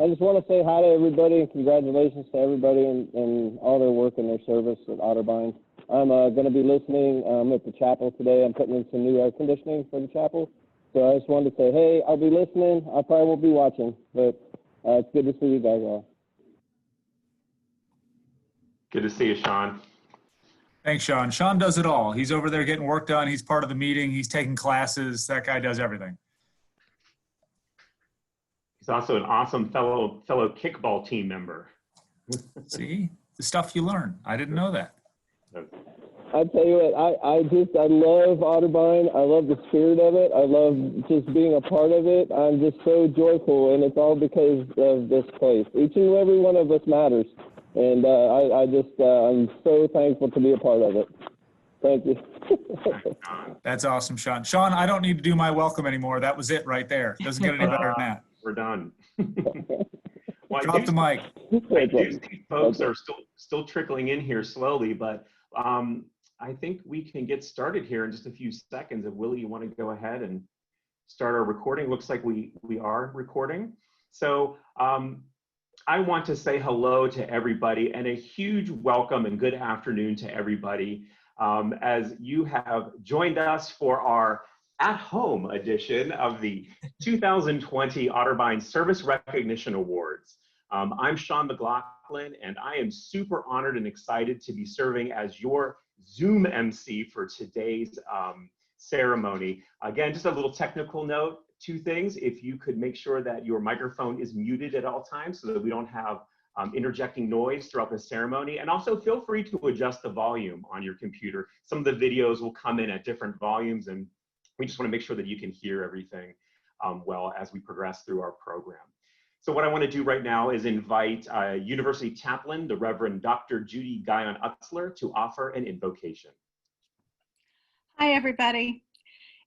I just want to say hi to everybody and congratulations to everybody and all their work and their service at Otterbein. I'm going to be listening at the chapel today. I'm putting in some new air conditioning for the chapel. So I just wanted to say, hey, I'll be listening. I probably won't be watching, but it's good to see you guys all. Good to see you, Sean. Thanks, Sean. Sean does it all. He's over there getting work done. He's part of the meeting. He's taking classes. That guy does everything. He's also an awesome fellow kickball team member. See, the stuff you learn. I didn't know that. I tell you what, I love Otterbein. I love the spirit of it. I love just being a part of it. I'm just so joyful, and it's all because of this place. Each and every one of us matters, and I'm so thankful to be a part of it. Thank you. That's awesome, Sean. Sean, I don't need to do my welcome anymore. That was it right there. Doesn't get any better than that. We're done. Well, Drop the mic. I do see folks are still trickling in here slowly, but I think we can get started here in just a few seconds. If Willie, you want to go ahead and start our recording? Looks like we are recording. So I want to say hello to everybody and a huge welcome and good afternoon to everybody as you have joined us for our at-home edition of the 2020 Otterbein Service Recognition Awards. I'm Sean McLaughlin, and I am super honored and excited to be serving as your Zoom MC for today's ceremony. Again, just a little technical note, two things. If you could make sure that your microphone is muted at all times so that we don't have interjecting noise throughout the ceremony. And also feel free to adjust the volume on your computer. Some of the videos will come in at different volumes, and we just want to make sure that you can hear everything well as we progress through our program. So what I want to do right now is invite University Chaplain, the Reverend Dr. Judy Guyon-Utzler, to offer an invocation. Hi, everybody.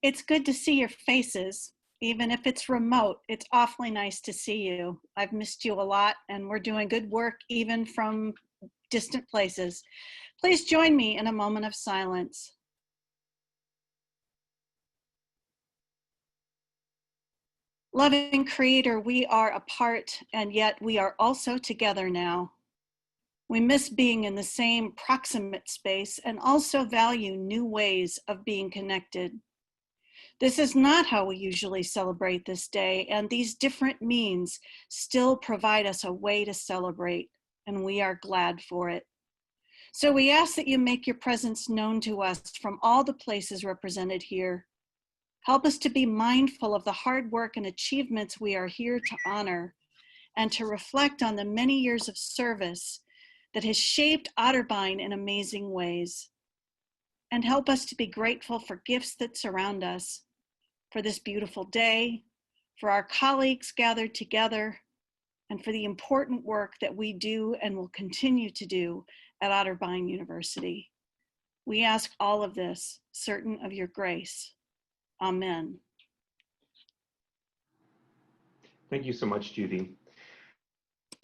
It's good to see your faces. Even if it's remote, it's awfully nice to see you. I've missed you a lot, and we're doing good work even from distant places. Please join me in a moment of silence. Loving Creator, we are apart, and yet we are also together now. We miss being in the same proximate space and also value new ways of being connected. This is not how we usually celebrate this day, and these different means still provide us a way to celebrate, and we are glad for it. So we ask that you make your presence known to us from all the places represented here. Help us to be mindful of the hard work and achievements we are here to honor, and to reflect on the many years of service that has shaped Otterbein in amazing ways. And help us to be grateful for gifts that surround us, for this beautiful day, for our colleagues gathered together, and for the important work that we do and will continue to do at Otterbein University. We ask all of this, certain of your grace. Amen. Thank you so much, Judy.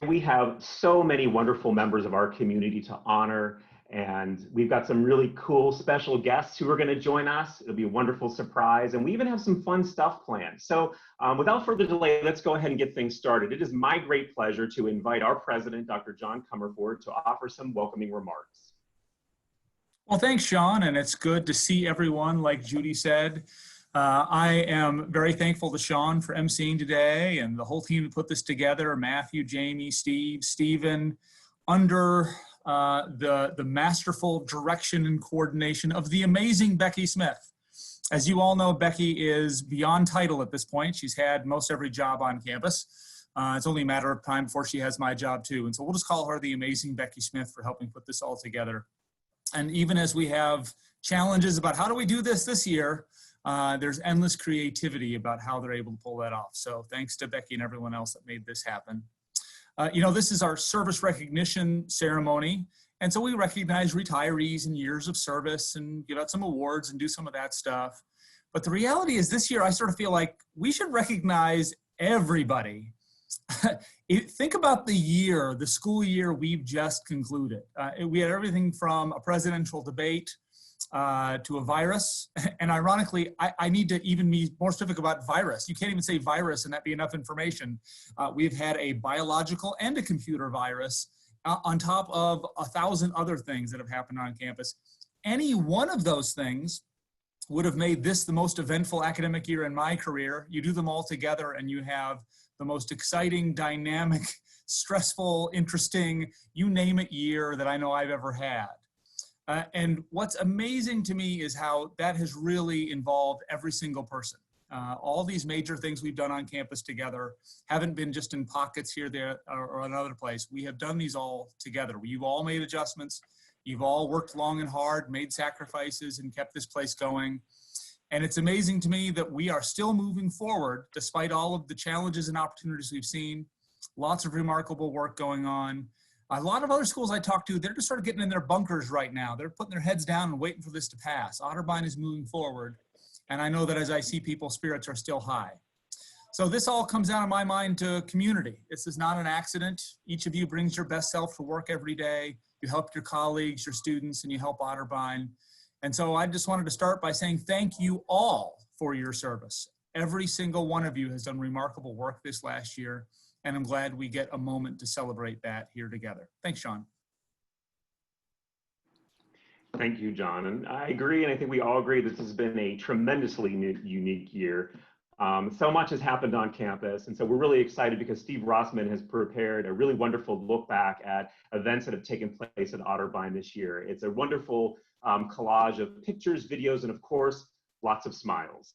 We have so many wonderful members of our community to honor, and we've got some really cool special guests who are going to join us. It'll be a wonderful surprise, and we even have some fun stuff planned. So without further delay, let's go ahead and get things started. It is my great pleasure to invite our president, Dr. John Comerford, to offer some welcoming remarks. Well, thanks, Sean, and it's good to see everyone, like Judy said. I am very thankful to Sean for emceeing today and the whole team who put this together, Matthew, Jamie, Steve, Stephen, under the masterful direction and coordination of the amazing Becky Smith. As you all know, Becky is beyond title at this point. She's had most every job on campus. It's only a matter of time before she has my job too. And so we'll just call her the amazing Becky Smith for helping put this all together. And even as we have challenges about how do we do this year, there's endless creativity about how they're able to pull that off. So thanks to Becky and everyone else that made this happen. You know, this is our service recognition ceremony. And so we recognize retirees and years of service and give out some awards and do some of that stuff. But the reality is this year, I sort of feel like we should recognize everybody. Think about the school year we've just concluded. We had everything from a presidential debate to a virus. And ironically, I need to even be more specific about virus. You can't even say virus and that be enough information. We've had a biological and a computer virus on top of 1,000 other things that have happened on campus. Any one of those things would have made this the most eventful academic year in my career. You do them all together and you have the most exciting, dynamic, stressful, interesting, you name it year that I know I've ever had. And what's amazing to me is how that has really involved every single person. All these major things we've done on campus together haven't been just in pockets here, there, or another place. We have done these all together. You've all made adjustments. You've all worked long and hard, made sacrifices, and kept this place going. And it's amazing to me that we are still moving forward despite all of the challenges and opportunities we've seen. Lots of remarkable work going on. A lot of other schools I talk to, they're just sort of getting in their bunkers right now. They're putting their heads down and waiting for this to pass. Otterbein is moving forward. And I know that as I see people, spirits are still high. So this all comes down in my mind to community. This is not an accident. Each of you brings your best self to work every day. You help your colleagues, your students, and you help Otterbein. And so I just wanted to start by saying thank you all for your service. Every single one of you has done remarkable work this last year, and I'm glad we get a moment to celebrate that here together. Thanks, Sean. Thank you, John. And I agree, and I think we all agree this has been a tremendously unique year. So much has happened on campus, and so we're really excited because Steve Rossman has prepared a really wonderful look back at events that have taken place at Otterbein this year. It's a wonderful collage of pictures, videos, and of course, lots of smiles.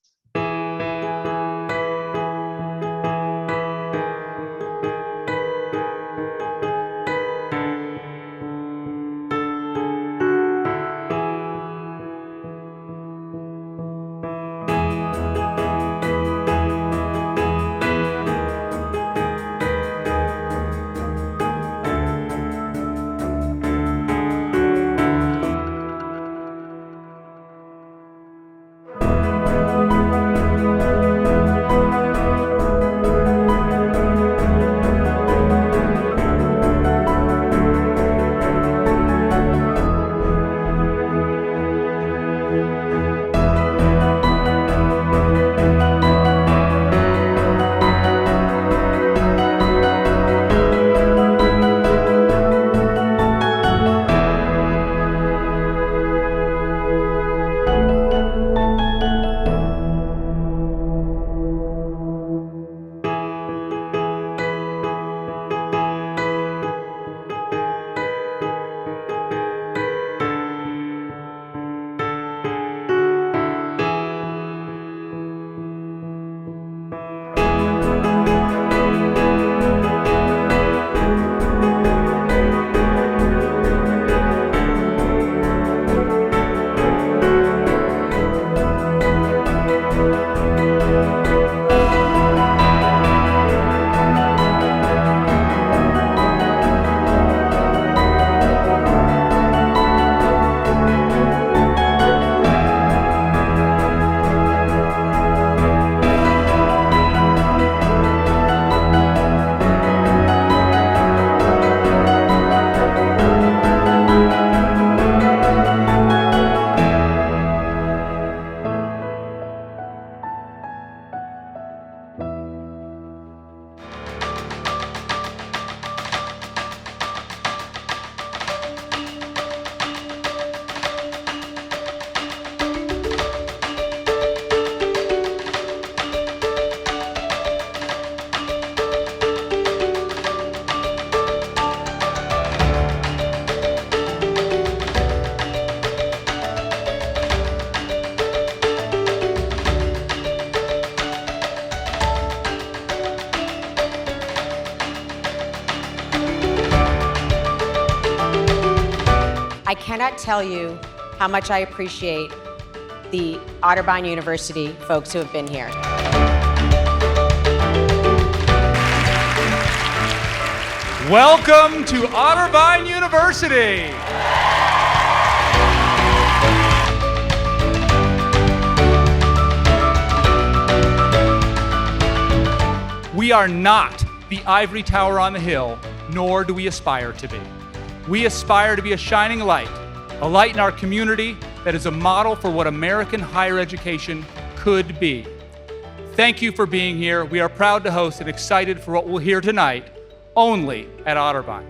I cannot tell you how much I appreciate the Otterbein University folks who have been here. Welcome to Otterbein University. We are not the ivory tower on the hill, nor do we aspire to be. We aspire to be a shining light, a light in our community, that is a model for what American higher education could be. Thank you for being here. We are proud to host and excited for what we'll hear tonight, only at Otterbein.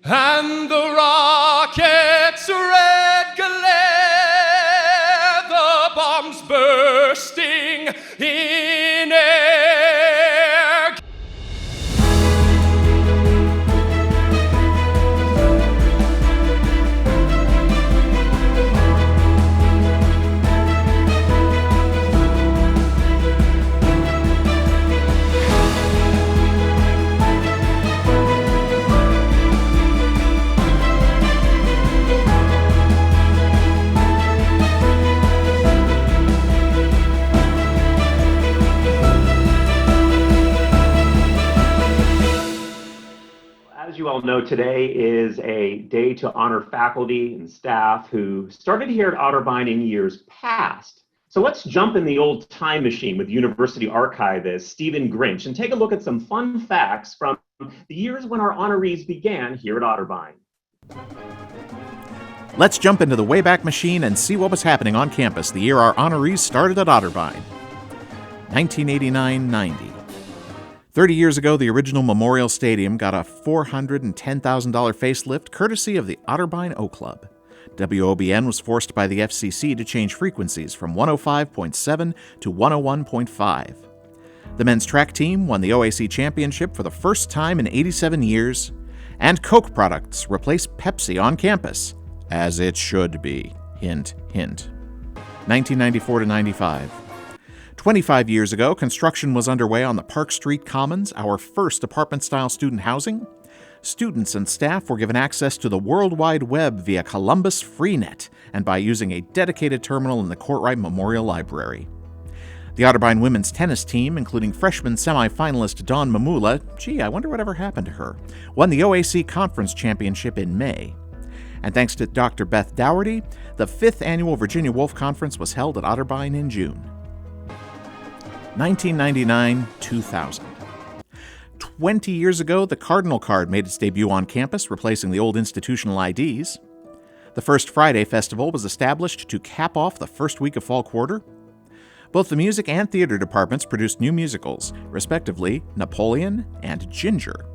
And the rocket's red glare, the bombs bursting in air. As you all know, today is a day to honor faculty and staff who started here at Otterbein in years past. So let's jump in the old time machine with University Archivist Stephen Grinch and take a look at some fun facts from the years when our honorees began here at Otterbein. Let's jump into the Wayback Machine and see what was happening on campus the year our honorees started at Otterbein. 1989-90. 30 years ago, the original Memorial Stadium got a $410,000 facelift courtesy of the Otterbein O Club. WOBN was forced by the FCC to change frequencies from 105.7 to 101.5. The men's track team won the OAC championship for the first time in 87 years, and Coke products replaced Pepsi on campus, as it should be. Hint, hint. 1994-95. 25 years ago, construction was underway on the Park Street Commons, our first apartment-style student housing. Students and staff were given access to the World Wide Web via Columbus Freenet and by using a dedicated terminal in the Courtright Memorial Library. The Otterbein women's tennis team, including freshman semifinalist Dawn Mamula, I wonder whatever happened to her, won the OAC Conference Championship in May. And thanks to Dr. Beth Dougherty, the 5th annual Virginia Wolf Conference was held at Otterbein in June. 1999-2000. 20 years ago, the Cardinal Card made its debut on campus, replacing the old institutional IDs. The First Friday Festival was established to cap off the first week of fall quarter. Both the music and theater departments produced new musicals, respectively Napoleon and Ginger.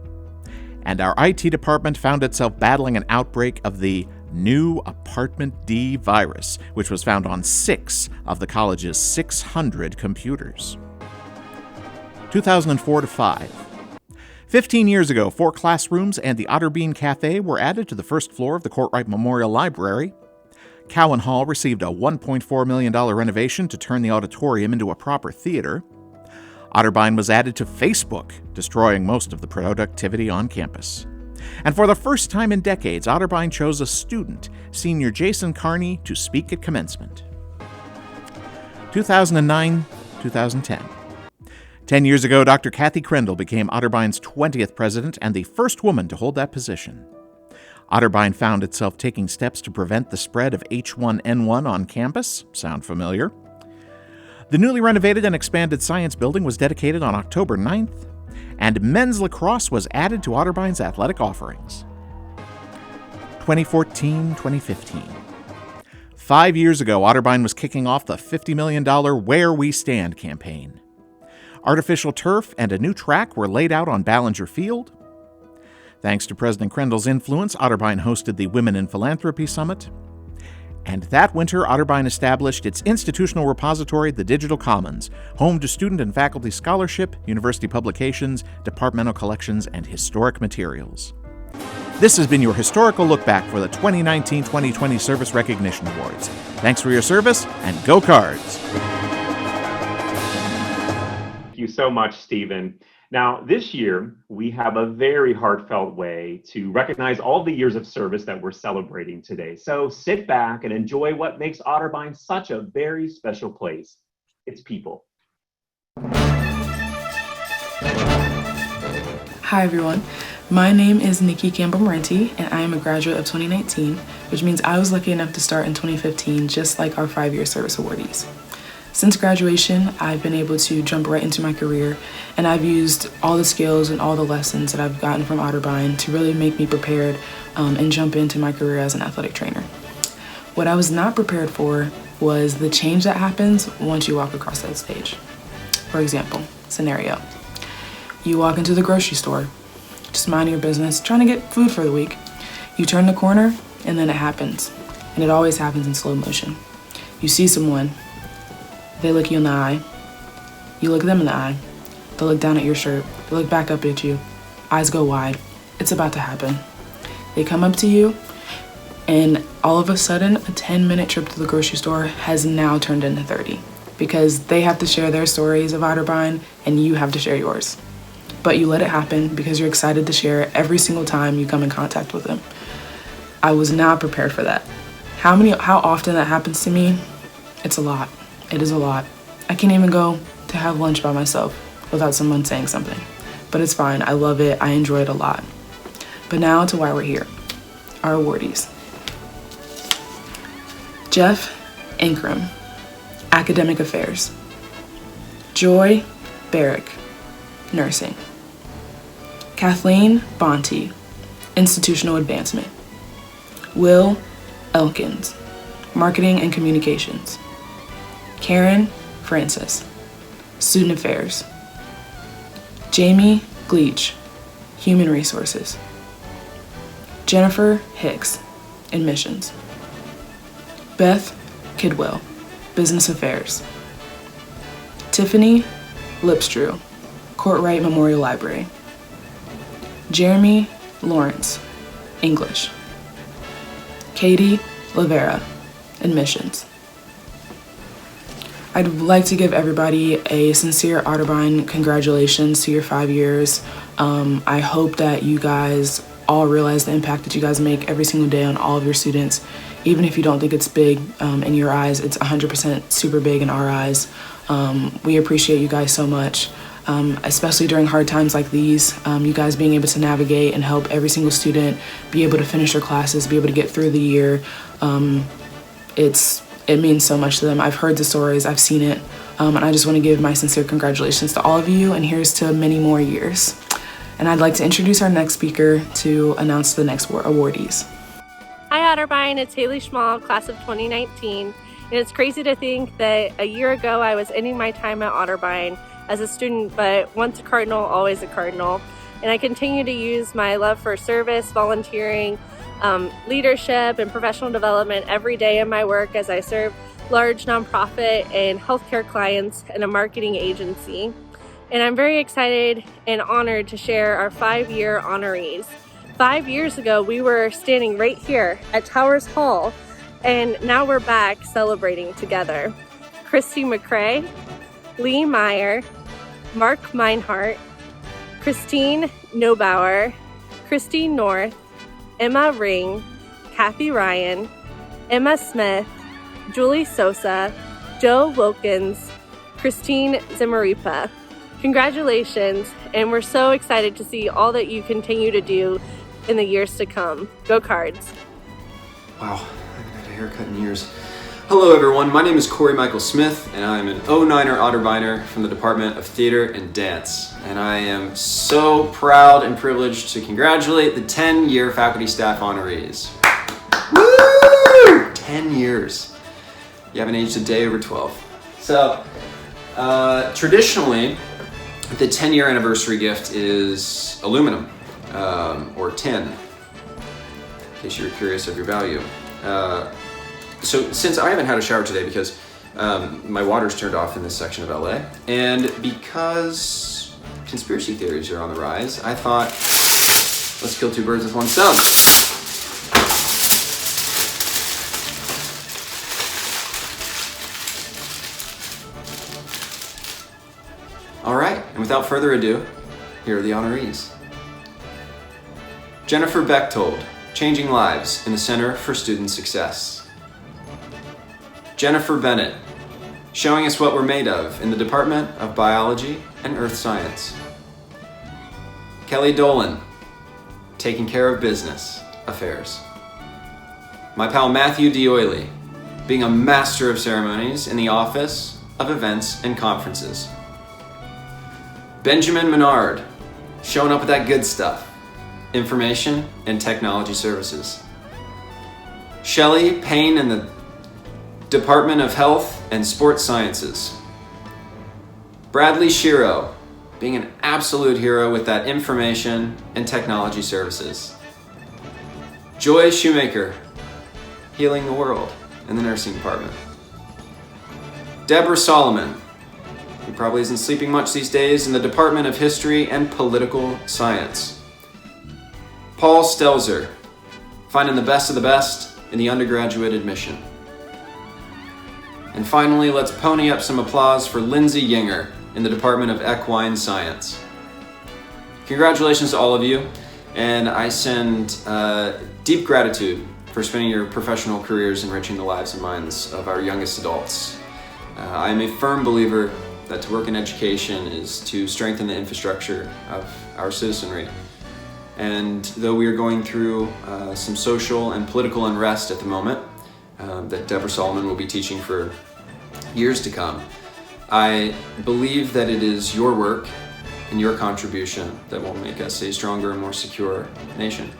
And our IT department found itself battling an outbreak of the new Apartment D virus, which was found on 6 of the college's 600 computers. 2004-5. 15 years ago, 4 classrooms and the Otterbein Cafe were added to the first floor of the Courtright Memorial Library. Cowan Hall received a $1.4 million renovation to turn the auditorium into a proper theater. Otterbein was added to Facebook, destroying most of the productivity on campus. And for the first time in decades, Otterbein chose a student, senior Jason Carney, to speak at commencement. 2009, 2010. 10 years ago, Dr. Kathy Crendel became Otterbein's 20th president and the first woman to hold that position. Otterbein found itself taking steps to prevent the spread of H1N1 on campus. Sound familiar? The newly renovated and expanded science building was dedicated on October 9th, and men's lacrosse was added to Otterbein's athletic offerings. 2014-2015. 5 years ago, Otterbein was kicking off the $50 million Where We Stand campaign. Artificial turf and a new track were laid out on Ballinger Field. Thanks to President Crendel's influence, Otterbein hosted the Women in Philanthropy Summit. And that winter, Otterbein established its institutional repository, the Digital Commons, home to student and faculty scholarship, university publications, departmental collections, and historic materials. This has been your historical look back for the 2019-2020 Service Recognition Awards. Thanks for your service, and go Cards! Thank you so much, Stephen. Now, this year, we have a very heartfelt way to recognize all the years of service that we're celebrating today. So sit back and enjoy what makes Otterbein such a very special place. It's people. Hi, everyone. My name is Nikki Campbell-Marenti, and I am a graduate of 2019, which means I was lucky enough to start in 2015, just like our 5-year service awardees. Since graduation, I've been able to jump right into my career, and I've used all the skills and all the lessons that I've gotten from Otterbein to really make me prepared and jump into my career as an athletic trainer. What I was not prepared for was the change that happens once you walk across that stage. For example, scenario. You walk into the grocery store, just minding your business, trying to get food for the week. You turn the corner, and then it happens. And it always happens in slow motion. You see someone. They look you in the eye. You look them in the eye. They look down at your shirt. They look back up at you. Eyes go wide. It's about to happen. They come up to you, and all of a sudden, a 10-minute trip to the grocery store has now turned into 30 because they have to share their stories of Otterbein, and you have to share yours. But you let it happen because you're excited to share it every single time you come in contact with them. I was not prepared for that. How often that happens to me? It's a lot. It is a lot. I can't even go to have lunch by myself without someone saying something. But it's fine. I love it. I enjoy it a lot. But now to why we're here. Our awardees. Jeff Ankrum, Academic Affairs. Joy Barrick, Nursing. Kathleen Bonte, Institutional Advancement. Will Elkins, Marketing and Communications. Karen Francis, Student Affairs. Jamie Gleach, Human Resources. Jennifer Hicks, Admissions. Beth Kidwell, Business Affairs. Tiffany Lipstrew, Courtright Memorial Library. Jeremy Lawrence, English. Katie Lavera, Admissions. I'd like to give everybody a sincere Otterbein congratulations to your 5 years. I hope that you guys all realize the impact that you guys make every single day on all of your students. Even if you don't think it's big in your eyes, it's 100% super big in our eyes. We appreciate you guys so much, especially during hard times like these. You guys being able to navigate and help every single student be able to finish their classes, be able to get through the year. It means so much to them. I've heard the stories, I've seen it, and I just want to give my sincere congratulations to all of you, and here's to many more years. And I'd like to introduce our next speaker to announce the next awardees. Hi Otterbein, it's Haley Schmall, class of 2019, and it's crazy to think that a year ago I was ending my time at Otterbein as a student, but once a Cardinal, always a Cardinal. And I continue to use my love for service, volunteering, leadership, and professional development every day in my work as I serve large nonprofit and healthcare clients in a marketing agency. And I'm very excited and honored to share our 5-year honorees. 5 years ago, we were standing right here at Towers Hall, and now we're back celebrating together. Christy McCrae, Lee Meyer, Mark Meinhardt, Christine Nobauer, Christine North, Emma Ring, Kathy Ryan, Emma Smith, Julie Sosa, Joe Wilkins, Christine Zimaripa. Congratulations, and we're so excited to see all that you continue to do in the years to come. Go Cards. Wow, I haven't had a haircut in years. Hello everyone, my name is Corey Michael Smith, and I'm an 09er Otterbeiner from the Department of Theater and Dance. And I am so proud and privileged to congratulate the 10-year faculty staff honorees. Woo! 10 years. You haven't aged a day over 12. So, traditionally, the 10-year anniversary gift is aluminum, or tin, in case you're curious of your value. So since I haven't had a shower today because my water's turned off in this section of LA, and because conspiracy theories are on the rise, I thought, let's kill two birds with one stone. All right, and without further ado, here are the honorees. Jennifer Bechtold, Changing Lives in the Center for Student Success. Jennifer Bennett, Showing Us What We're Made Of in the Department of Biology and Earth Science. Kelly Dolan, Taking Care of Business Affairs. My pal Matthew D'Oily, being a master of ceremonies in the Office of Events and Conferences. Benjamin Menard, showing up with that good stuff, information and technology services. Shelley Payne in the Department of Health and Sports Sciences. Bradley Shiro, being an absolute hero with that information and technology services. Joy Shoemaker, healing the world in the nursing department. Deborah Solomon, who probably isn't sleeping much these days, in the Department of History and Political Science. Paul Stelzer, finding the best of the best in the undergraduate admission. And finally, let's pony up some applause for Lindsay Yinger in the Department of Equine Science. Congratulations to all of you, and I send deep gratitude for spending your professional careers enriching the lives and minds of our youngest adults. I am a firm believer that to work in education is to strengthen the infrastructure of our citizenry. And though we are going through some social and political unrest at the moment, that Deborah Solomon will be teaching for years to come, I believe that it is your work and your contribution that will make us a stronger and more secure nation.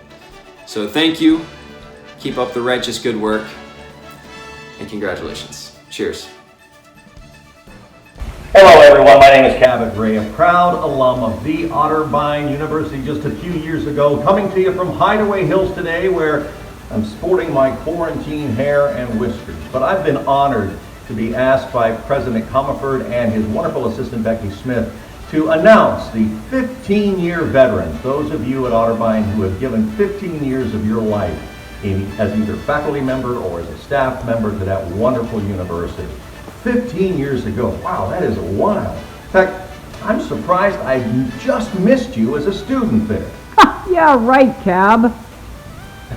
So thank you, keep up the righteous good work, and congratulations. Cheers. Hello everyone, my name is Cabot Ray, a proud alum of the Otterbein University just a few years ago, coming to you from Hideaway Hills today, where I'm sporting my quarantine hair and whiskers. But I've been honored to be asked by President Comerford and his wonderful assistant Becky Smith to announce the 15-year veterans, those of you at Otterbein who have given 15 years of your life as either faculty member or as a staff member to that wonderful university. 15 years ago. Wow, that is a while. In fact, I'm surprised I just missed you as a student there. Yeah, right, Cab.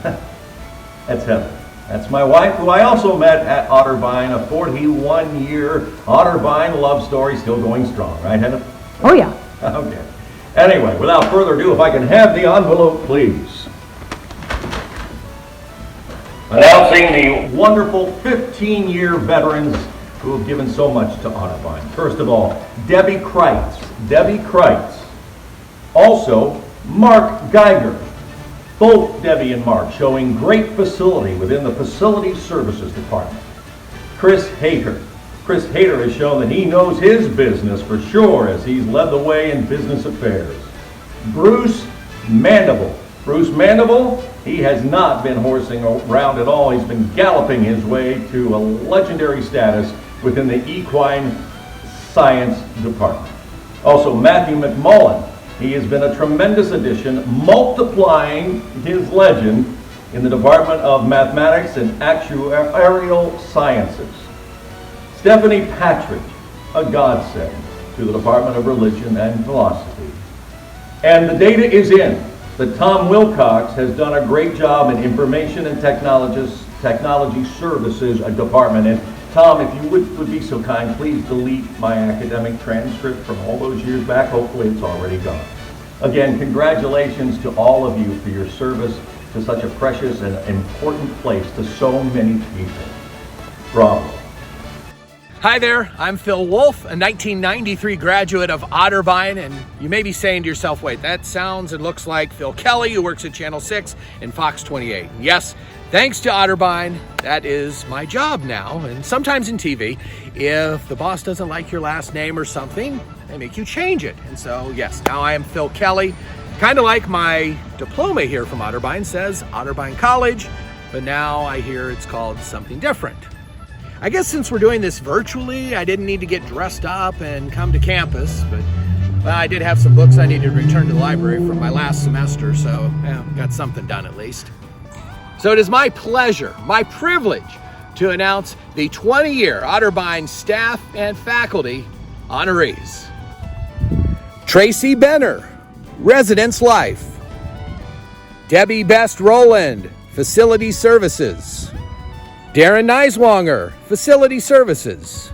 That's Heather. That's my wife, who I also met at Otterbein, a 41-year Otterbein love story, still going strong, right, Heather? Oh, yeah. Okay. Anyway, without further ado, if I can have the envelope, please. Announcing the wonderful 15-year veterans who have given so much to Otterbein. First of all, Debbie Kreitz. Debbie Kreitz. Also, Mark Geiger. Both Debbie and Mark showing great facility within the Facility Services Department. Chris Hayter. Chris Hayter has shown that he knows his business for sure as he's led the way in business affairs. Bruce Mandible. Bruce Mandible, he has not been horsing around at all. He's been galloping his way to a legendary status within the Equine Science Department. Also, Matthew McMullen. He has been a tremendous addition, multiplying his legend in the Department of Mathematics and Actuarial Sciences. Stephanie Patridge, a godsend to the Department of Religion and Philosophy. And the data is in. that Tom Wilcox has done a great job in Information and Technology Services Department. And Tom, if you would be so kind, please delete my academic transcript from all those years back. Hopefully it's already gone. Again, congratulations to all of you for your service to such a precious and important place to so many people. Bravo. Hi there, I'm Phil Wolf, a 1993 graduate of Otterbein, and you may be saying to yourself, wait, that sounds and looks like Phil Kelly, who works at Channel 6 and Fox 28. And yes, thanks to Otterbein, that is my job now, and sometimes in TV, if the boss doesn't like your last name or something, they make you change it. And so, yes, now I am Phil Kelly, kind of like my diploma here from Otterbein says Otterbein College, but now I hear it's called something different. I guess since we're doing this virtually, I didn't need to get dressed up and come to campus, but well, I did have some books I needed to return to the library from my last semester, so got something done at least. So it is my pleasure, my privilege, to announce the 20-year Otterbein staff and faculty honorees. Tracy Benner, Residence Life. Debbie Best Rowland, Facility Services. Darren Neiswanger, Facility Services.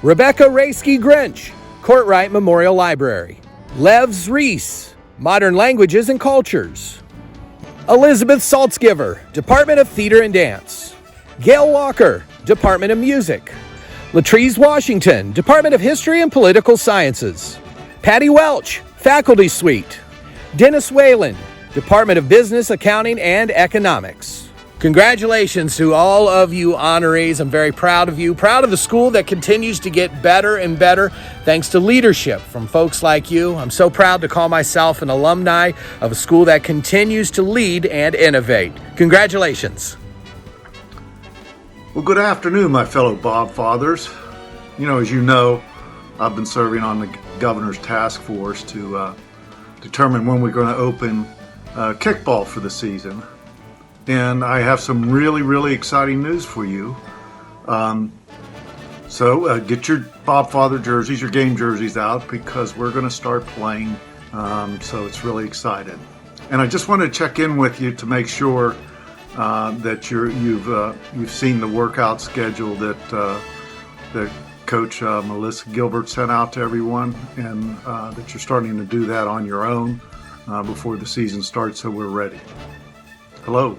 Rebecca Raisky Grinch, Courtright Memorial Library. Levs Reese, Modern Languages and Cultures. Elizabeth Saltzgiver, Department of Theater and Dance. Gail Walker, Department of Music. Latrice Washington, Department of History and Political Sciences. Patty Welch, Faculty Suite. Dennis Whalen, Department of Business, Accounting, and Economics. Congratulations to all of you honorees. I'm very proud of you, proud of the school that continues to get better and better thanks to leadership from folks like you. I'm so proud to call myself an alumni of a school that continues to lead and innovate. Congratulations. Well, good afternoon, my fellow Bob Fathers. As you know, I've been serving on the governor's task force to determine when we're going to open kickball for the season. And I have some really, really exciting news for you. So get your Bob Father jerseys, your game jerseys out, because we're going to start playing. So it's really exciting. And I just wanted to check in with you to make sure that you've seen the workout schedule that Coach Melissa Gilbert sent out to everyone, and that you're starting to do that on your own before the season starts, so we're ready. Hello.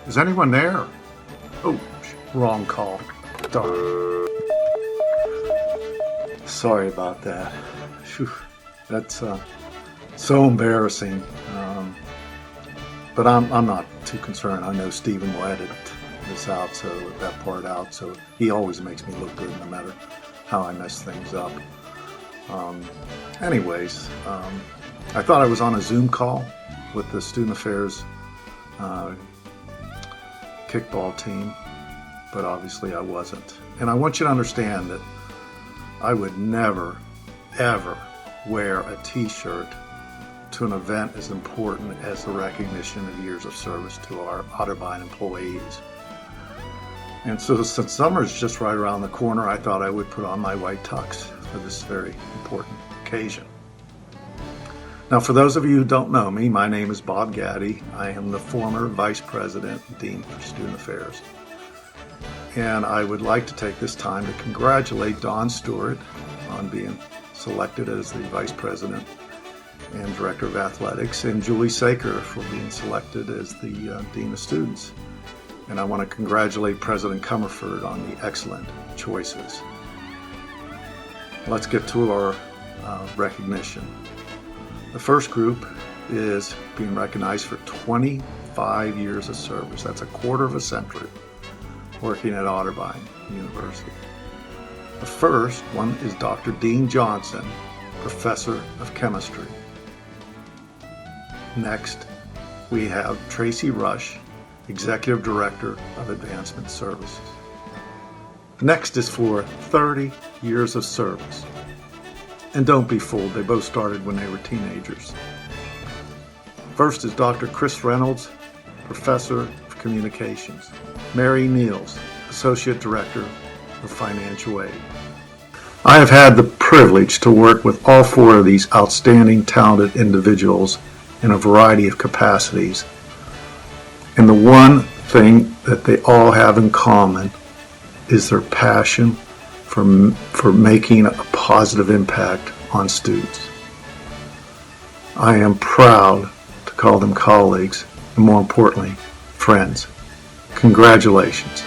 Is anyone there? Oh, wrong call. Darn. Sorry about that. Whew. That's so embarrassing. But I'm not too concerned. I know Stephen will edit this out, that part out, so he always makes me look good no matter how I mess things up. Anyways, I thought I was on a Zoom call with the Student Affairs kickball team, but obviously I wasn't. And I want you to understand that I would never, ever wear a t-shirt to an event as important as the recognition of years of service to our Otterbein employees. And so since summer is just right around the corner, I thought I would put on my white tux for this very important occasion. Now, for those of you who don't know me, my name is Bob Gaddy. I am the former Vice President and Dean for Student Affairs. And I would like to take this time to congratulate Dawn Stewart on being selected as the Vice President and Director of Athletics, and Julie Saker for being selected as the Dean of Students. And I want to congratulate President Comerford on the excellent choices. Let's get to our recognition. The first group is being recognized for 25 years of service. That's a quarter of a century working at Otterbein University. The first one is Dr. Dean Johnson, Professor of Chemistry. Next, we have Tracy Rush, Executive Director of Advancement Services. Next is for 30 years of service. And don't be fooled, they both started when they were teenagers. First is Dr. Chris Reynolds, Professor of Communications. Mary Niels, Associate Director of Financial Aid. I have had the privilege to work with all four of these outstanding, talented individuals in a variety of capacities. And the one thing that they all have in common is their passion for making a positive impact on students. I am proud to call them colleagues, and more importantly, friends. Congratulations.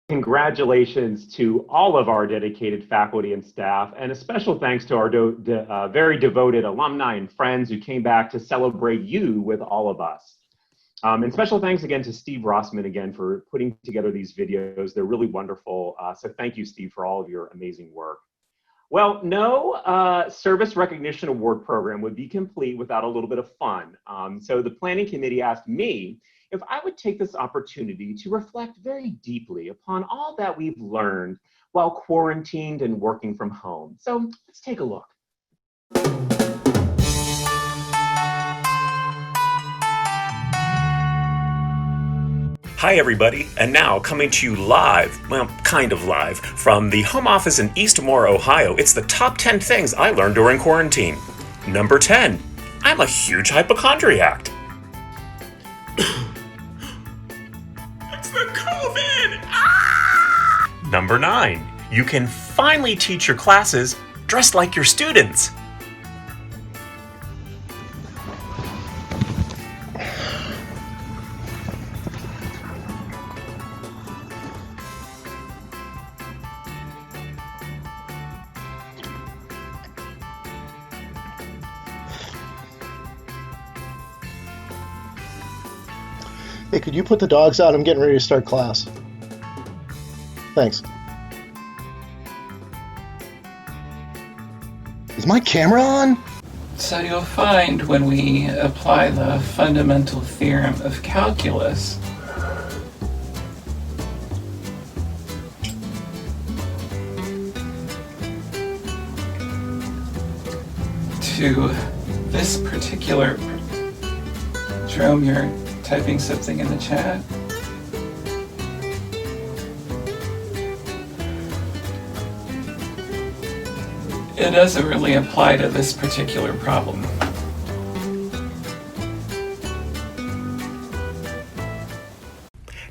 Congratulations to all of our dedicated faculty and staff, and a special thanks to our very devoted alumni and friends who came back to celebrate you with all of us. And special thanks again to Steve Rossman again for putting together these videos. They're really wonderful. So thank you, Steve, for all of your amazing work. Well, no service recognition award program would be complete without a little bit of fun. So the planning committee asked me if I would take this opportunity to reflect very deeply upon all that we've learned while quarantined and working from home. So let's take a look. Hi everybody, and now coming to you live, well, kind of live, from the home office in Eastmore, Ohio, it's the top 10 things I learned during quarantine. Number 10, I'm a huge hypochondriac. It's the COVID! Ah! Number 9, you can finally teach your classes dressed like your students. Hey, could you put the dogs out? I'm getting ready to start class. Thanks. Is my camera on? So you'll find when we apply the fundamental theorem of calculus, to this particular... Jerome, you're typing something in the chat. It doesn't really apply to this particular problem.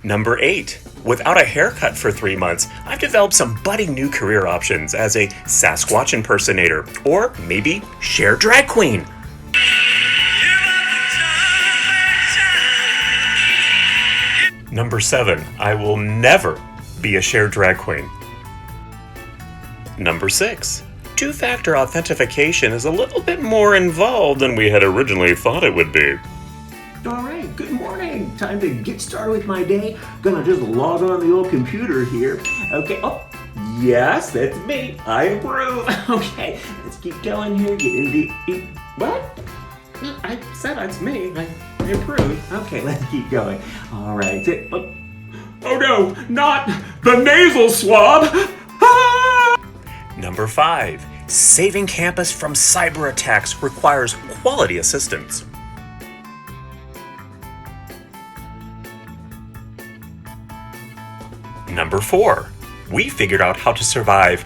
Number 8, without a haircut for 3 months, I've developed some budding new career options as a Sasquatch impersonator, or maybe Cher drag queen. Number 7, I will never be a Cher drag queen. Number 6, two-factor authentication is a little bit more involved than we had originally thought it would be. All right, good morning. Time to get started with my day. Gonna just log on the old computer here. Okay, oh, yes, that's me. I approve. Okay, let's keep going here. Get in the, what? I said that's me. I approve. Okay, let's keep going. All right. Oh no, not the nasal swab! Ah! Number 5, saving campus from cyber attacks requires quality assistance. Number 4, we figured out how to survive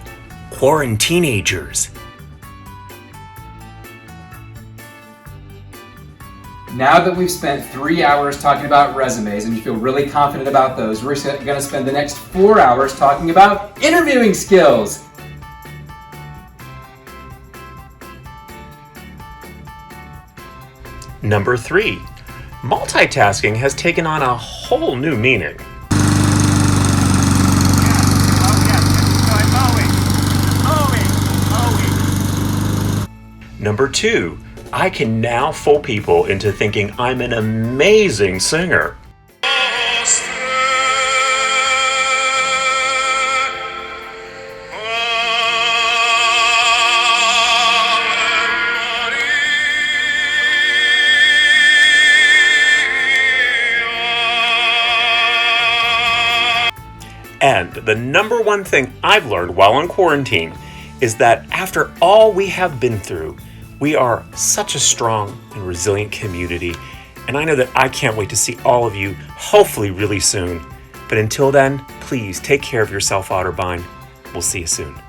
quarantinagers. Now that we've spent 3 hours talking about resumes and you feel really confident about those, we're going to spend the next 4 hours talking about interviewing skills. Number 3, multitasking has taken on a whole new meaning. Number 2, I can now fool people into thinking I'm an amazing singer. And the number one thing I've learned while in quarantine is that after all we have been through, we are such a strong and resilient community, and I know that I can't wait to see all of you, hopefully really soon, But until then, please take care of yourself, Otterbein. We'll see you soon. I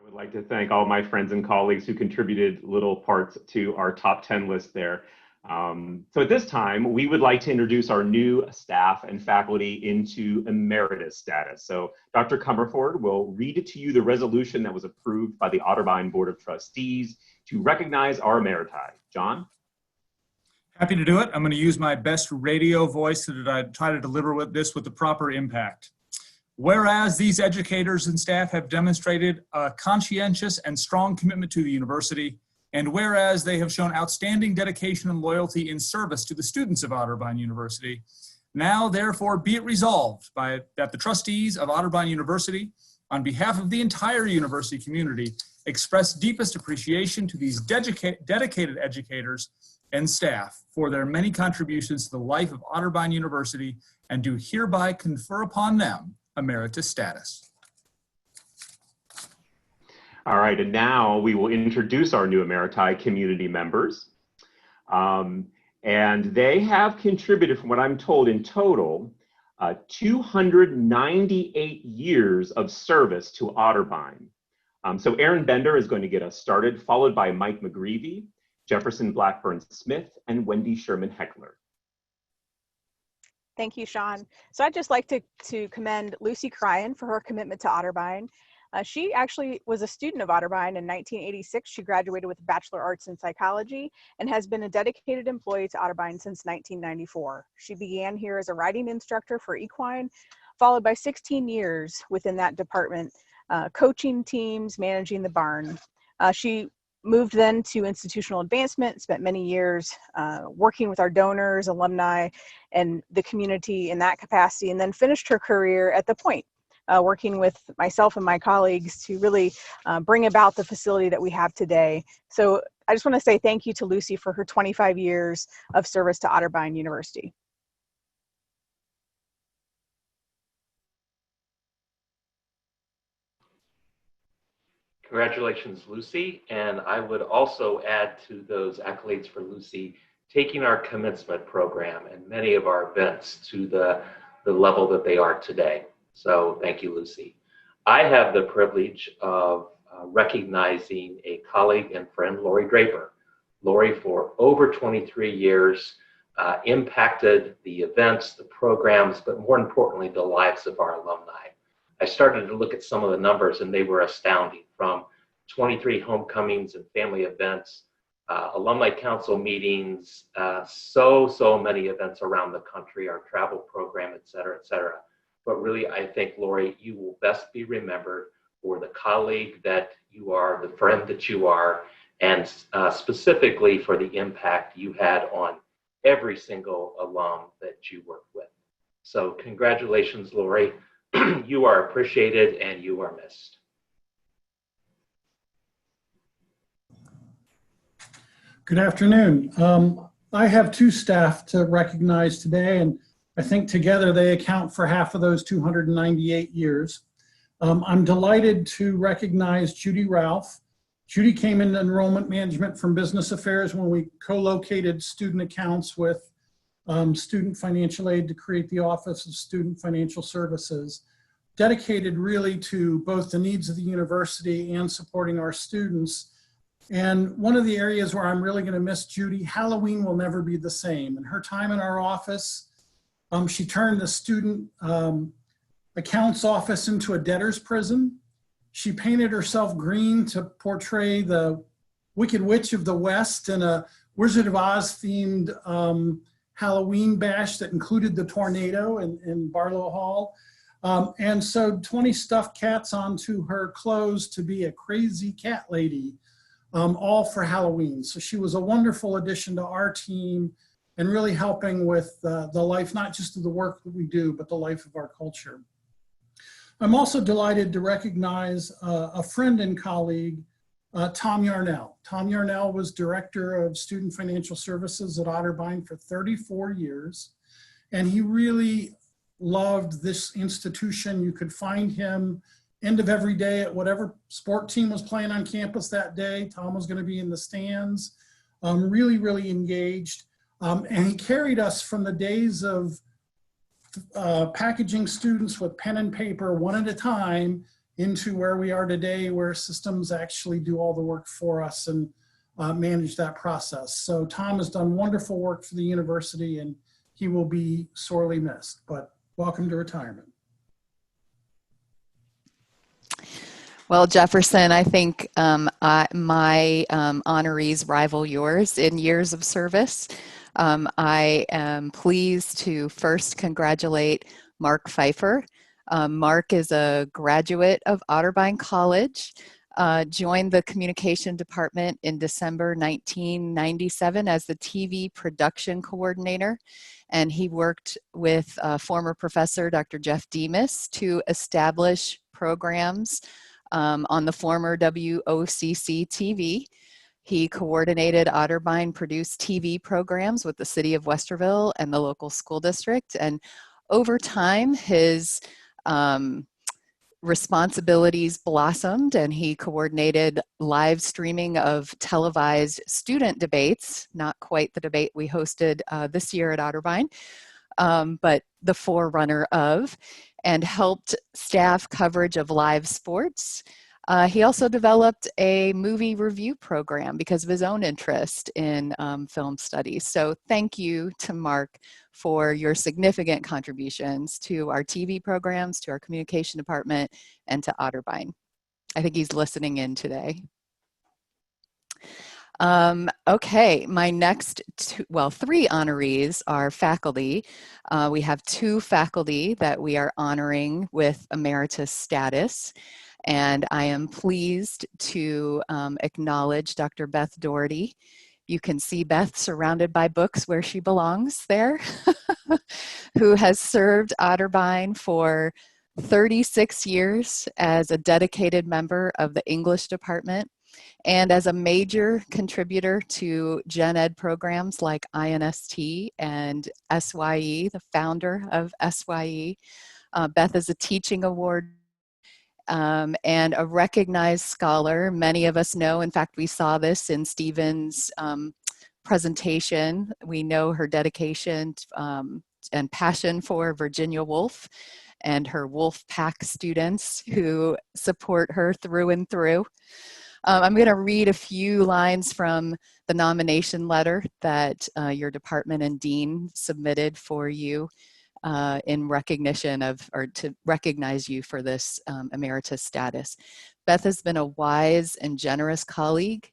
would like to thank all my friends and colleagues who contributed little parts to our top 10 list there. So at this time, we would like to introduce our new staff and faculty into emeritus status. So Dr. Comerford will read to you the resolution that was approved by the Otterbein Board of Trustees to recognize our emeriti. John? Happy to do it. I'm going to use my best radio voice so that I try to deliver this with the proper impact. Whereas these educators and staff have demonstrated a conscientious and strong commitment to the university, and whereas they have shown outstanding dedication and loyalty in service to the students of Otterbein University, now therefore be it resolved that the trustees of Otterbein University, on behalf of the entire university community, express deepest appreciation to these dedicated educators and staff for their many contributions to the life of Otterbein University, and do hereby confer upon them emeritus status. All right, and now we will introduce our new emeriti community members. And they have contributed, from what I'm told, in total, 298 years of service to Otterbein. So Aaron Bender is going to get us started, followed by Mike McGreevy, Jefferson Blackburn Smith, and Wendy Sherman Heckler. Thank you, Sean. So I'd just like to commend Lucy Cryan for her commitment to Otterbein. She actually was a student of Otterbein in 1986. She graduated with a Bachelor of Arts in Psychology and has been a dedicated employee to Otterbein since 1994. She began here as a riding instructor for equine, followed by 16 years within that department, coaching teams, managing the barn. She moved then to institutional advancement, spent many years working with our donors, alumni, and the community in that capacity, and then finished her career at the Point, working with myself and my colleagues to really bring about the facility that we have today. So I just want to say thank you to Lucy for her 25 years of service to Otterbein University. Congratulations, Lucy. And I would also add to those accolades for Lucy, taking our commencement program and many of our events to the level that they are today. So thank you, Lucy. I have the privilege of recognizing a colleague and friend, Lori Draper. Lori, for over 23 years, impacted the events, the programs, but more importantly, the lives of our alumni. I started to look at some of the numbers and they were astounding, from 23 homecomings and family events, alumni council meetings, so many events around the country, our travel program, et cetera, et cetera. But really, I think, Lori, you will best be remembered for the colleague that you are, the friend that you are, and specifically for the impact you had on every single alum that you worked with. So congratulations, Lori. You are appreciated and you are missed. Good afternoon. I have two staff to recognize today, and I think together they account for half of those 298 years. I'm delighted to recognize Judy Ralph. Judy came into enrollment management from business affairs when we co-located student accounts with student financial aid to create the Office of Student Financial Services, dedicated really to both the needs of the university and supporting our students. And one of the areas where I'm really going to miss Judy, Halloween will never be the same. In her time in our office, she turned the student accounts office into a debtor's prison. She painted herself green to portray the Wicked Witch of the West in a Wizard of Oz themed Halloween bash that included the tornado in Barlow Hall. And sewed 20 stuffed cats onto her clothes to be a crazy cat lady, all for Halloween. So she was a wonderful addition to our team and really helping with the life, not just of the work that we do, but the life of our culture. I'm also delighted to recognize a friend and colleague, Tom Yarnell. Tom Yarnell was Director of Student Financial Services at Otterbein for 34 years, and he really loved this institution. You could find him end of every day at whatever sport team was playing on campus that day. Tom was going to be in the stands. really, really engaged. And he carried us from the days of packaging students with pen and paper one at a time into where we are today, where systems actually do all the work for us and manage that process. So Tom has done wonderful work for the university, and he will be sorely missed, but welcome to retirement. Well, Jefferson, I think my honorees rival yours in years of service. I am pleased to first congratulate Mark Pfeiffer. Mark is a graduate of Otterbein College, joined the communication department in December 1997 as the TV production coordinator, and he worked with former professor Dr. Jeff Demas to establish programs on the former WOCC TV. He coordinated Otterbein produced TV programs with the city of Westerville and the local school district. And over time, his responsibilities blossomed, and he coordinated live streaming of televised student debates, not quite the debate we hosted this year at Otterbein, but the forerunner of, and helped staff coverage of live sports. He also developed a movie review program because of his own interest in film studies. So thank you to Mark for your significant contributions to our TV programs, to our communication department, and to Otterbein. I think he's listening in today. Okay, my next three honorees are faculty. We have two faculty that we are honoring with emeritus status. And I am pleased to acknowledge Dr. Beth Doherty. You can see Beth surrounded by books where she belongs there, who has served Otterbein for 36 years as a dedicated member of the English department and as a major contributor to gen ed programs like INST and SYE, the founder of SYE. Beth is a teaching award and a recognized scholar. Many of us know, in fact, we saw this in Stephen's presentation. We know her dedication and passion for Virginia Woolf and her Wolf Pack students who support her through and through. I'm going to read a few lines from the nomination letter that your department and dean submitted for you in recognition of, or to recognize you for this emeritus status. Beth has been a wise and generous colleague,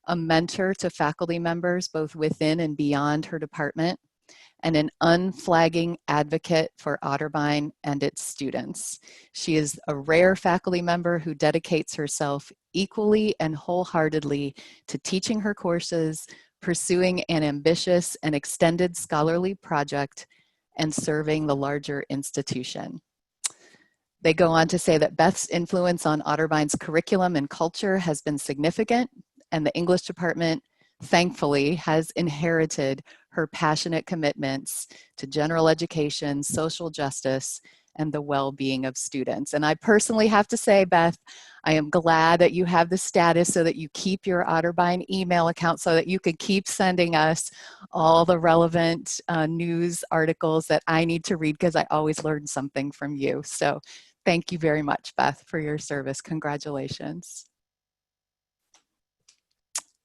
a mentor to faculty members both within and beyond her department, and an unflagging advocate for Otterbein and its students. She is a rare faculty member who dedicates herself equally and wholeheartedly to teaching her courses, pursuing an ambitious and extended scholarly project, and serving the larger institution. They go on to say that Beth's influence on Otterbein's curriculum and culture has been significant, and the English department, thankfully, has inherited her passionate commitments to general education, social justice, and the well-being of students. And I personally have to say, Beth, I am glad that you have the status so that you keep your Otterbein email account so that you can keep sending us all the relevant news articles that I need to read, because I always learn something from you. So thank you very much, Beth, for your service. Congratulations.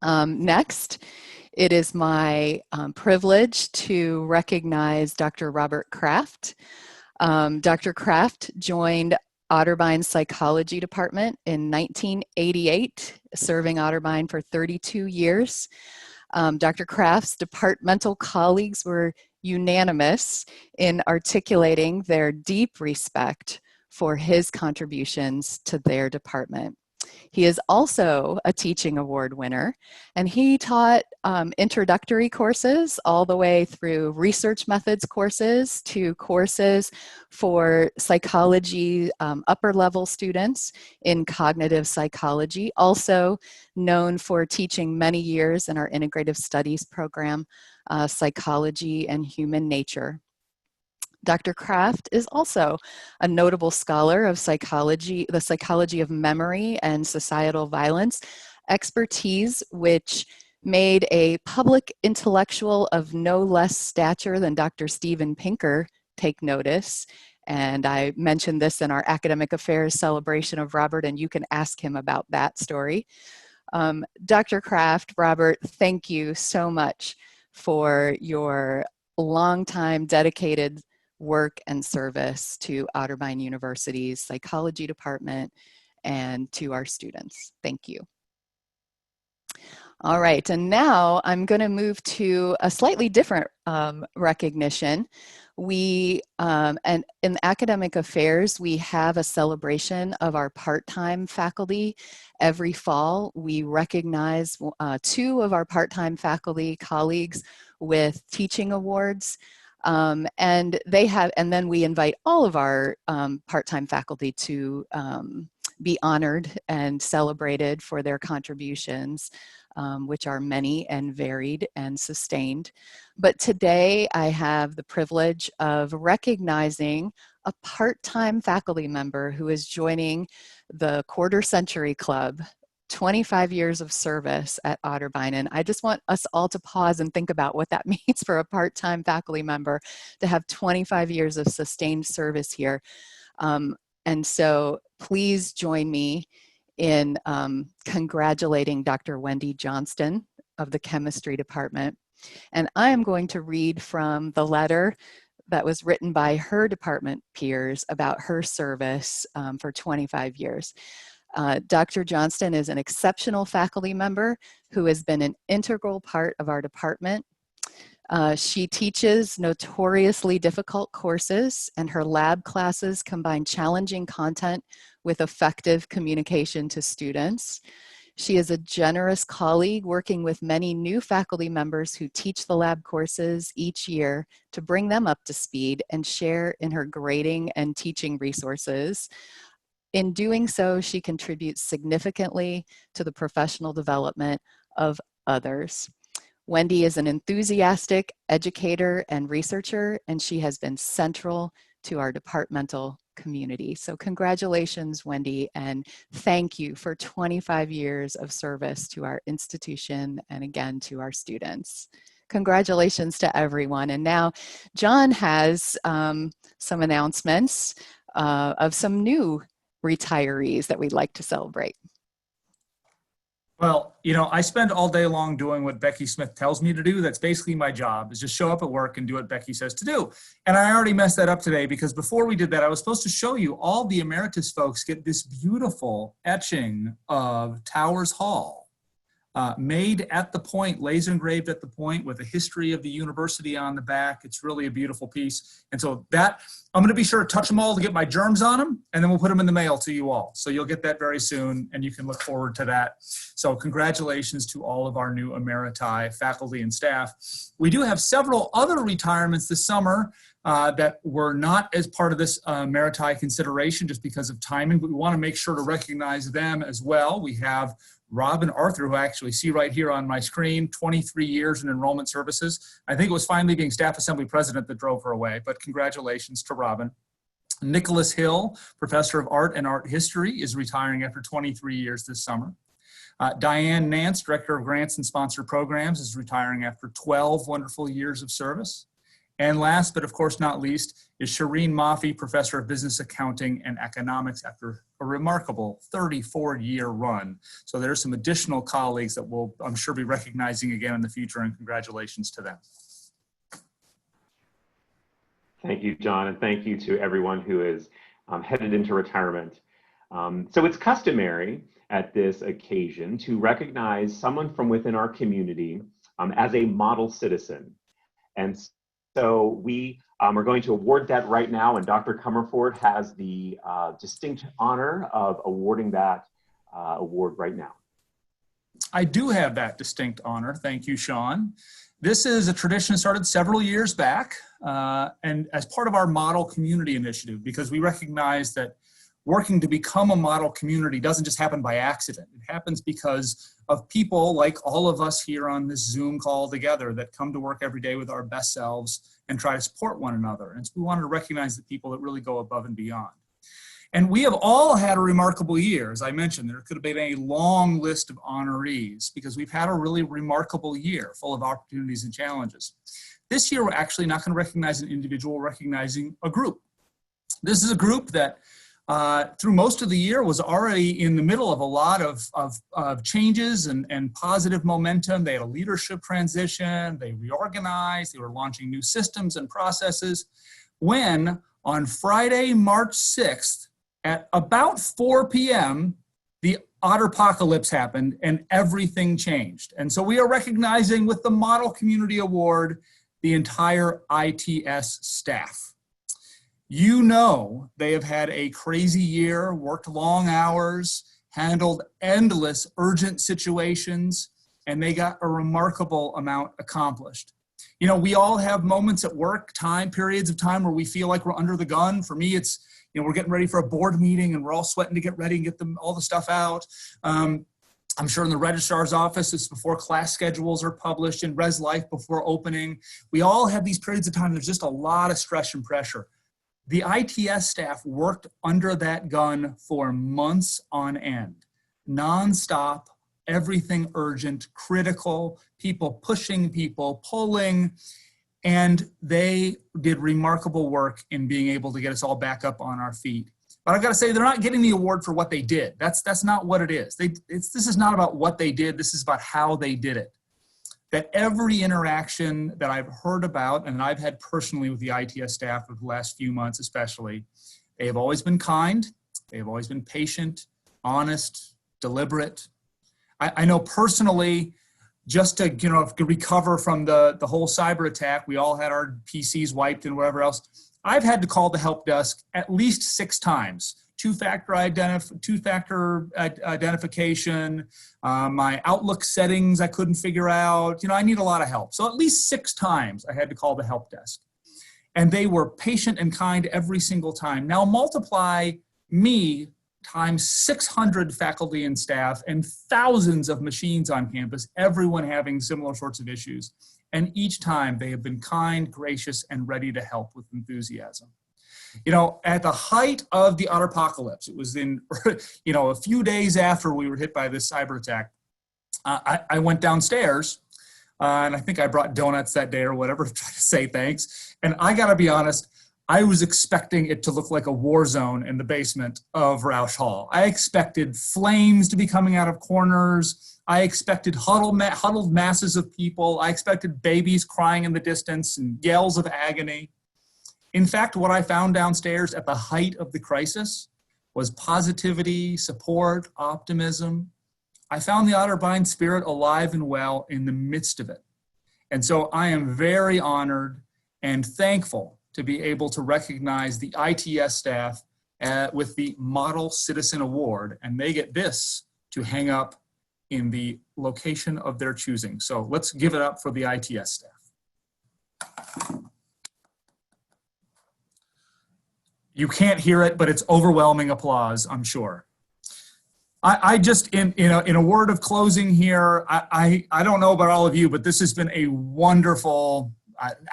Next, it is my privilege to recognize Dr. Robert Kraft. Dr. Kraft joined Otterbein's psychology department in 1988, serving Otterbein for 32 years. Dr. Kraft's departmental colleagues were unanimous in articulating their deep respect for his contributions to their department. He is also a teaching award winner, and he taught introductory courses all the way through research methods courses to courses for psychology upper level students in cognitive psychology, also known for teaching many years in our integrative studies program, psychology and human nature. Dr. Kraft is also a notable scholar of psychology, the psychology of memory and societal violence, expertise which made a public intellectual of no less stature than Dr. Steven Pinker take notice. And I mentioned this in our academic affairs celebration of Robert, and you can ask him about that story. Dr. Kraft, Robert, thank you so much for your longtime dedicated work and service to Otterbein University's psychology department and to our students. Thank you. All right, and now I'm going to move to a slightly different recognition. We, and in academic affairs, we have a celebration of our part-time faculty. Every fall, we recognize 2 of our part-time faculty colleagues with teaching awards. And then we invite all of our part-time faculty to be honored and celebrated for their contributions, which are many and varied and sustained. But today I have the privilege of recognizing a part-time faculty member who is joining the Quarter Century Club, 25 years of service at Otterbein. And I just want us all to pause and think about what that means for a part-time faculty member to have 25 years of sustained service here. And so please join me in congratulating Dr. Wendy Johnston of the chemistry department. And I am going to read from the letter that was written by her department peers about her service for 25 years. Dr. Johnston is an exceptional faculty member who has been an integral part of our department. She teaches notoriously difficult courses, and her lab classes combine challenging content with effective communication to students. She is a generous colleague working with many new faculty members who teach the lab courses each year to bring them up to speed and share in her grading and teaching resources. In doing so, she contributes significantly to the professional development of others. Wendy is an enthusiastic educator and researcher, and she has been central to our departmental community. So congratulations, Wendy, and thank you for 25 years of service to our institution and again to our students. Congratulations to everyone. And now John has some announcements of some new retirees that we'd like to celebrate. Well, you know, I spend all day long doing what Becky Smith tells me to do. That's basically my job, is just show up at work and do what Becky says to do. And I already messed that up today because before we did that, I was supposed to show you all the emeritus folks get this beautiful etching of Towers Hall, made at the point, laser engraved at the point with a history of the university on the back. It's really a beautiful piece. And so that, I'm gonna be sure to touch them all to get my germs on them, and then we'll put them in the mail to you all. So you'll get that very soon, and you can look forward to that. So congratulations to all of our new emeriti, faculty and staff. We do have several other retirements this summer that were not as part of this emeriti consideration just because of timing, but we wanna make sure to recognize them as well. We have Rob and Arthur, who I actually see right here on my screen, 23 years in enrollment services. I think it was finally being staff assembly president that drove her away, but congratulations to Robin. Nicholas Hill, professor of art and art history, is retiring after 23 years this summer. Diane Nance, director of grants and sponsored programs, is retiring after 12 wonderful years of service. And last, but of course not least, is Shireen Mafi, professor of business accounting and economics after a remarkable 34-year run. So there's some additional colleagues that we'll, I'm sure, be recognizing again in the future, and congratulations to them. Thank you, John, and thank you to everyone who is headed into retirement. So it's customary at this occasion to recognize someone from within our community as a model citizen. And so we are going to award that right now, and Dr. Comerford has the distinct honor of awarding that award right now. I do have that distinct honor. Thank you, Sean. This is a tradition started several years back and as part of our model community initiative, because we recognize that working to become a model community doesn't just happen by accident. It happens because of people like all of us here on this Zoom call together that come to work every day with our best selves and try to support one another. And so we wanted to recognize the people that really go above and beyond. And we have all had a remarkable year. As I mentioned, there could have been a long list of honorees because we've had a really remarkable year full of opportunities and challenges. This year, we're actually not going to recognize an individual, we're recognizing a group. This is a group that through most of the year was already in the middle of a lot of changes and positive momentum. They had a leadership transition, they reorganized, they were launching new systems and processes. When on Friday, March 6th, at about 4 p.m., the Otterpocalypse happened and everything changed. And so we are recognizing with the Model Community Award the entire ITS staff. You know they have had a crazy year, worked long hours, handled endless urgent situations, and they got a remarkable amount accomplished. You know, we all have moments at work, periods of time where we feel like we're under the gun. For me, it's, you know, we're getting ready for a board meeting and we're all sweating to get ready and get all the stuff out. I'm sure in the registrar's office, it's before class schedules are published, in Res Life before opening. We all have these periods of time. There's just a lot of stress and pressure. The ITS staff worked under that gun for months on end, nonstop, everything urgent, critical, people pushing, people pulling, and they did remarkable work in being able to get us all back up on our feet. But I've got to say, they're not getting the award for what they did. That's not what it is. This is not about what they did. This is about how they did it. That every interaction that I've heard about and I've had personally with the ITS staff of the last few months especially, they have always been kind, they have always been patient, honest, deliberate. I know personally, just to recover from the whole cyber attack, we all had our PCs wiped and whatever else. I've had to call the help desk at least 6 times. Two-factor identification, my Outlook settings I couldn't figure out. You know, I need a lot of help. So at least 6 times I had to call the help desk. And they were patient and kind every single time. Now multiply me times 600 faculty and staff and thousands of machines on campus, everyone having similar sorts of issues. And each time they have been kind, gracious, and ready to help with enthusiasm. You know, at the height of the Otterpocalypse, it was in, you know, a few days after we were hit by this cyber attack, I went downstairs and I think I brought donuts that day or whatever to try to say thanks. And I gotta be honest, I was expecting it to look like a war zone in the basement of Roush Hall. I expected flames to be coming out of corners. I expected huddled masses of people. I expected babies crying in the distance and yells of agony. In fact, what I found downstairs at the height of the crisis was positivity, support, optimism. I found the Otterbein spirit alive and well in the midst of it. And so I am very honored and thankful to be able to recognize the ITS staff with the Model Citizen Award, and they get this to hang up in the location of their choosing. So let's give it up for the ITS staff. You can't hear it, but it's overwhelming applause, I'm sure. I just, in a word of closing here, I don't know about all of you, but this has been a wonderful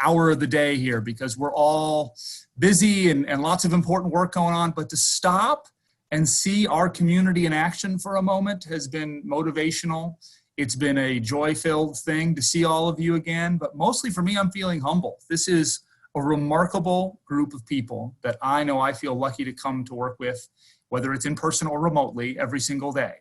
hour of the day here because we're all busy and lots of important work going on, but to stop and see our community in action for a moment has been motivational. It's been a joy-filled thing to see all of you again, but mostly for me, I'm feeling humble. This is a remarkable group of people that I know I feel lucky to come to work with, whether it's in person or remotely, every single day.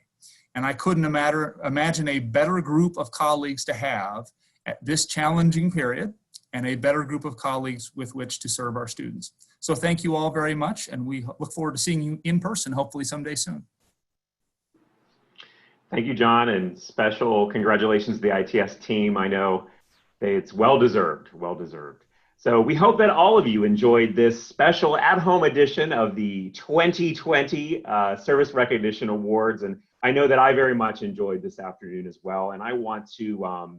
And I couldn't imagine a better group of colleagues to have at this challenging period and a better group of colleagues with which to serve our students. So thank you all very much, and we look forward to seeing you in person, hopefully someday soon. Thank you, John, and special congratulations to the ITS team. I know it's well-deserved, well-deserved. So we hope that all of you enjoyed this special at-home edition of the 2020 Service Recognition Awards, and I know that I very much enjoyed this afternoon as well, and I want to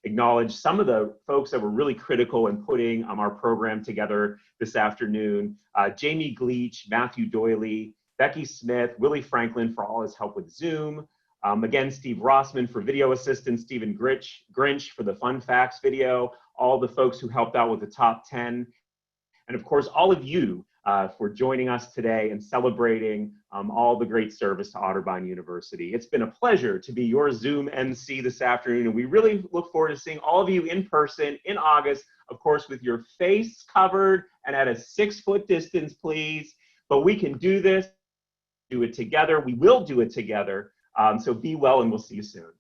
acknowledge some of the folks that were really critical in putting our program together this afternoon. Jamie Gleach, Matthew Doyley, Becky Smith, Willie Franklin for all his help with Zoom. Again, Steve Rossman for video assistance, Stephen Grinch for the fun facts video, all the folks who helped out with the top 10. And of course, all of you for joining us today and celebrating all the great service to Otterbein University. It's been a pleasure to be your Zoom MC this afternoon, and we really look forward to seeing all of you in person in August, of course, with your face covered and at a 6-foot distance, please. But we can do this, do it together. We will do it together. So be well, and we'll see you soon.